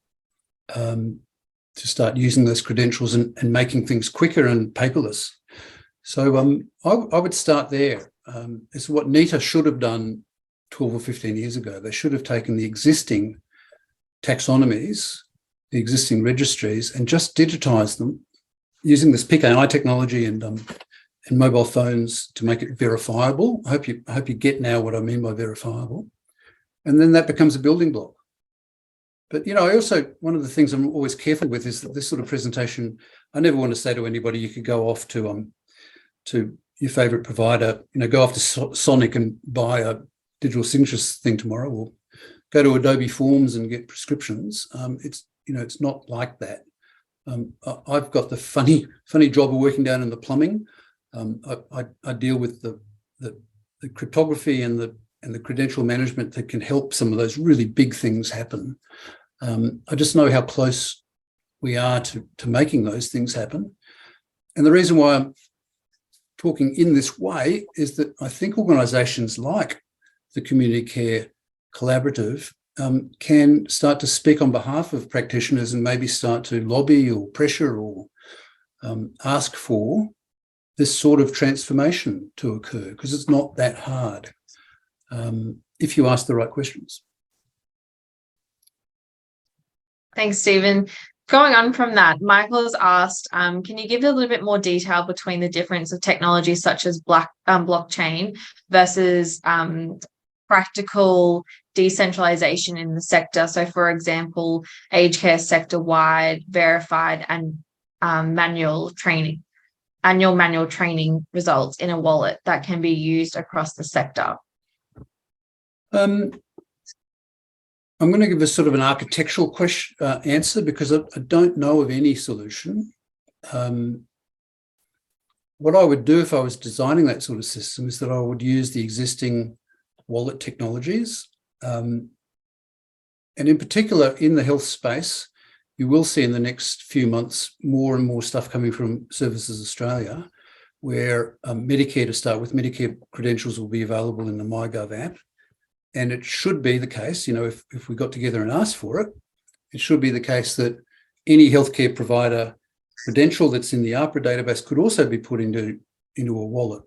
to start using those credentials and making things quicker and paperless. So I would start there. It's what NETA should have done 12 or 15 years ago. They should have taken the existing taxonomies, the existing registries, and just digitised them using this PKI technology and mobile phones to make it verifiable. I hope you get now what I mean by verifiable. And then that becomes a building block. But, I also, one of the things I'm always careful with is that this sort of presentation, I never want to say to anybody, you could go off to your favourite provider, go off to Sonic and buy a digital signatures thing tomorrow, or go to Adobe Forms and get prescriptions. It's not like that. I've got the funny job of working down in the plumbing. I deal with the cryptography and the credential management that can help some of those really big things happen. I just know how close we are to making those things happen. And the reason why I'm talking in this way is that I think organisations like the Community Care Collaborative can start to speak on behalf of practitioners and maybe start to lobby or pressure or ask for this sort of transformation to occur, because it's not that hard if you ask the right questions. Thanks, Stephen. Going on from that, Michael has asked, can you give a little bit more detail between the difference of technologies such as blockchain versus practical decentralization in the sector? So, for example, aged care sector-wide, verified and manual training results in a wallet that can be used across the sector. I'm going to give a sort of an architectural answer, because I don't know of any solution. What I would do if I was designing that sort of system is that I would use the existing wallet technologies. And in particular, in the health space, you will see in the next few months more and more stuff coming from Services Australia, where Medicare, to start with, Medicare credentials will be available in the MyGov app. And it should be the case, if we got together and asked for it, it should be the case that any healthcare provider credential that's in the APRA database could also be put into a wallet.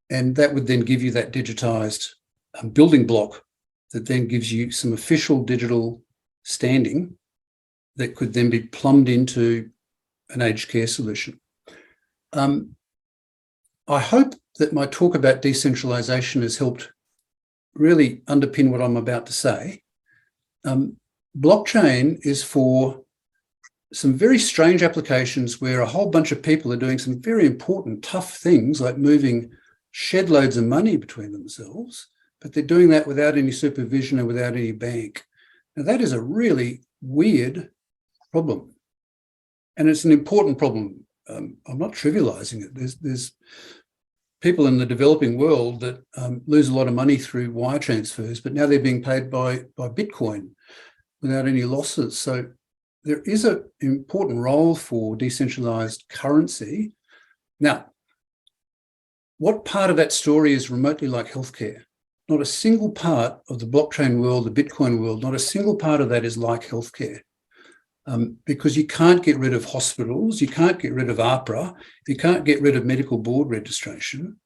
And that would then give you that digitised building block that then gives you some official digital standing that could then be plumbed into an aged care solution. I hope that my talk about decentralisation has helped really underpin what I'm about to say. Blockchain is for some very strange applications where a whole bunch of people are doing some very important, tough things, like moving shed loads of money between themselves, but they're doing that without any supervision and without any bank. Now, that is a really weird problem. And it's an important problem. I'm not trivialising it. There's people in the developing world that lose a lot of money through wire transfers, but now they're being paid by Bitcoin without any losses. So there is an important role for decentralised currency. Now, what part of that story is remotely like healthcare? Not a single part of the blockchain world, the Bitcoin world, not a single part of that is like healthcare. Because you can't get rid of hospitals, you can't get rid of APRA, you can't get rid of medical board registration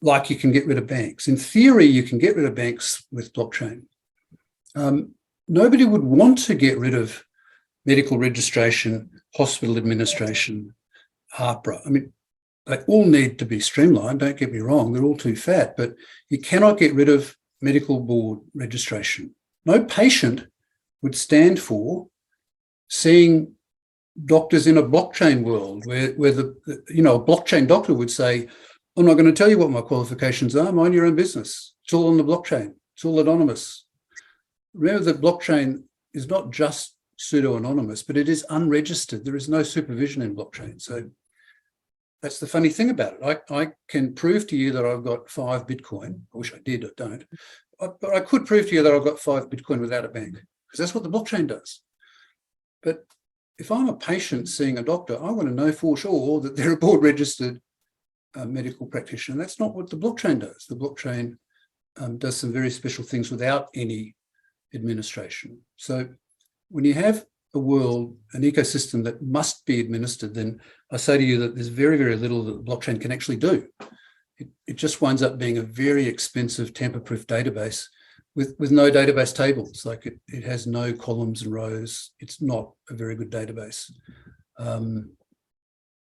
like you can get rid of banks. In theory, you can get rid of banks with blockchain. Nobody would want to get rid of medical registration, hospital administration, APRA. I mean, they all need to be streamlined, don't get me wrong, they're all too fat, but you cannot get rid of medical board registration. No patient would stand for seeing doctors in a blockchain world where a blockchain doctor would say, I'm not going to tell you what my qualifications are, mind your own business. It's all on the blockchain. It's all anonymous. Remember that blockchain is not just pseudo-anonymous, but it is unregistered. There is no supervision in blockchain. So that's the funny thing about it. I can prove to you that I've got 5 Bitcoin. I wish I did, I don't. But I could prove to you that I've got 5 Bitcoin without a bank, because that's what the blockchain does. But if I'm a patient seeing a doctor, I want to know for sure that they're a board-registered medical practitioner. That's not what the blockchain does. The blockchain does some very special things without any administration. So when you have a world, an ecosystem that must be administered, then I say to you that there's very, very little that the blockchain can actually do. It just winds up being a very expensive tamper-proof database with no database tables. Like it has no columns and rows. It's not a very good database. And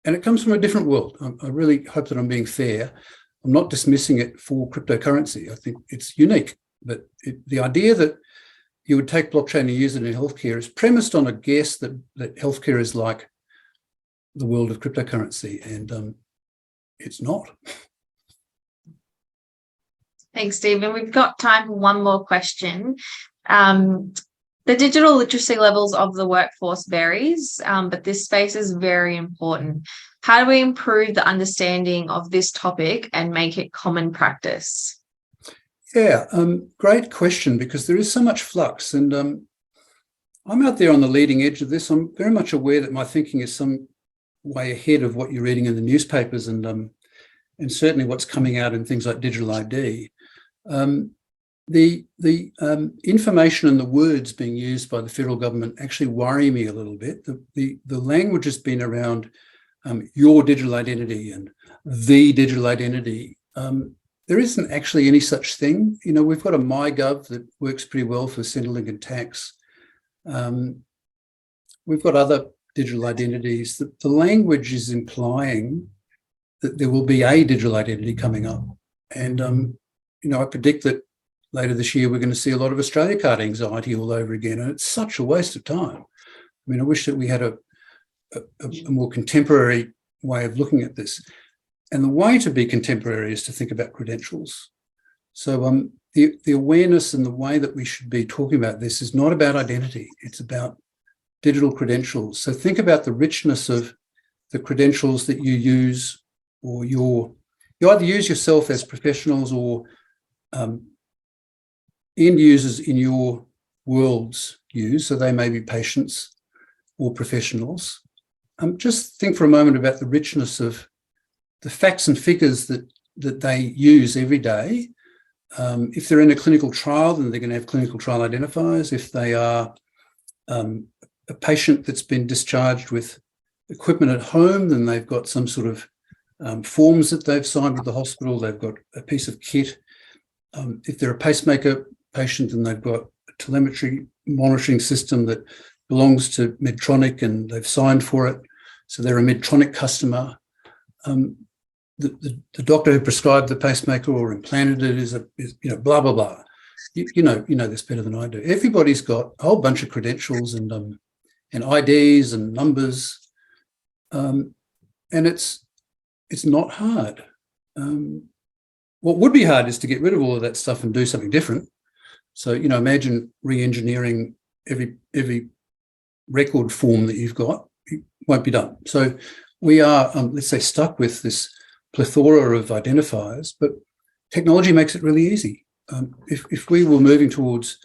it comes from a different world. I really hope that I'm being fair. I'm not dismissing it for cryptocurrency. I think it's unique. But the idea that you would take blockchain and use it in healthcare is premised on a guess that healthcare is like the world of cryptocurrency, and it's not. Thanks, Stephen. We've got time for one more question. The digital literacy levels of the workforce varies, but this space is very important. How do we improve the understanding of this topic and make it common practice? Yeah, great question, because there is so much flux, and I'm out there on the leading edge of this. I'm very much aware that my thinking is some way ahead of what you're reading in the newspapers, and certainly what's coming out in things like digital ID. The information and the words being used by the federal government actually worry me a little bit. The language has been around your digital identity and the digital identity. There isn't actually any such thing. You know, we've got a MyGov that works pretty well for Centrelink and tax. We've got other digital identities. The language is implying that there will be a digital identity coming up. And, you know, I predict that later this year, we're going to see a lot of Australia card anxiety all over again. And it's such a waste of time. I mean, I wish that we had a more contemporary way of looking at this. And the way to be contemporary is to think about credentials. So the awareness and the way that we should be talking about this is not about identity. It's about digital credentials. So think about the richness of the credentials that you use, or you either use yourself as professionals or end users in your worlds use. So they may be patients or professionals. Just think for a moment about the richness of the facts and figures that they use every day. If they're in a clinical trial, then they're going to have clinical trial identifiers. If they are a patient that's been discharged with equipment at home, then they've got some sort of forms that they've signed with the hospital. They've got a piece of kit. If they're a pacemaker patient, then they've got a telemetry monitoring system that belongs to Medtronic and they've signed for it. So they're a Medtronic customer. The doctor who prescribed the pacemaker or implanted it is blah, blah, blah. You know this better than I do. Everybody's got a whole bunch of credentials and IDs and numbers. And it's not hard. What would be hard is to get rid of all of that stuff and do something different. So, imagine re-engineering every record form that you've got. It won't be done. So we are, let's say, stuck with this plethora of identifiers, but technology makes it really easy. If we were moving towards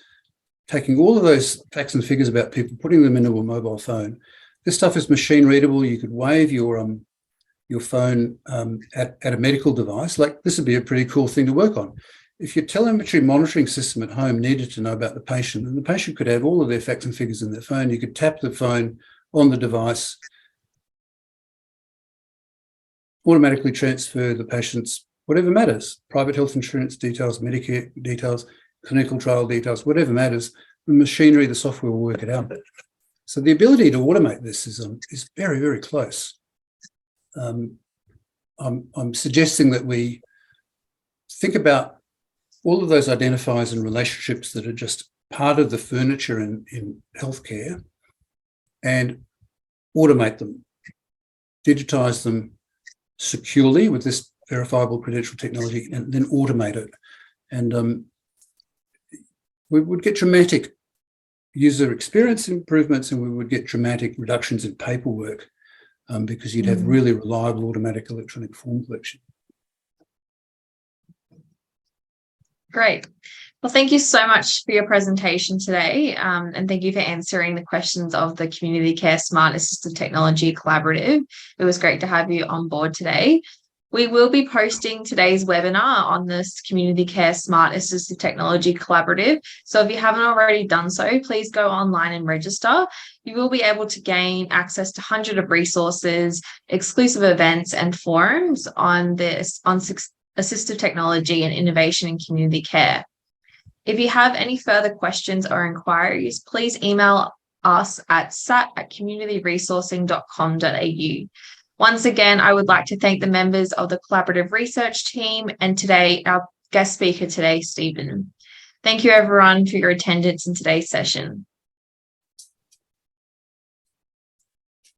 taking all of those facts and figures about people, putting them into a mobile phone, this stuff is machine readable. You could wave your phone at a medical device. Like, this would be a pretty cool thing to work on. If your telemetry monitoring system at home needed to know about the patient, and the patient could have all of their facts and figures in their phone, you could tap the phone on the device, automatically transfer the patient's whatever matters, private health insurance details, Medicare details, clinical trial details, whatever matters. The machinery, the software will work it out. So the ability to automate this is very, very close. I'm suggesting that we think about all of those identifiers and relationships that are just part of the furniture in healthcare and automate them, digitize them securely with this verifiable credential technology, and then automate it. And we would get dramatic user experience improvements, and we would get dramatic reductions in paperwork. because you'd have really reliable automatic electronic form collection. Great. Well, thank you so much for your presentation today, and thank you for answering the questions of the Community Care Smart Assistive Technology Collaborative. It was great to have you on board today. We will be posting today's webinar on this Community Care Smart Assistive Technology Collaborative. So if you haven't already done so, please go online and register. You will be able to gain access to hundreds of resources, exclusive events and forums on assistive technology and innovation in community care. If you have any further questions or inquiries, please email us at sat@communityresourcing.com.au. Once again, I would like to thank the members of the collaborative research team and today our guest speaker today, Stephen. Thank you everyone for your attendance in today's session.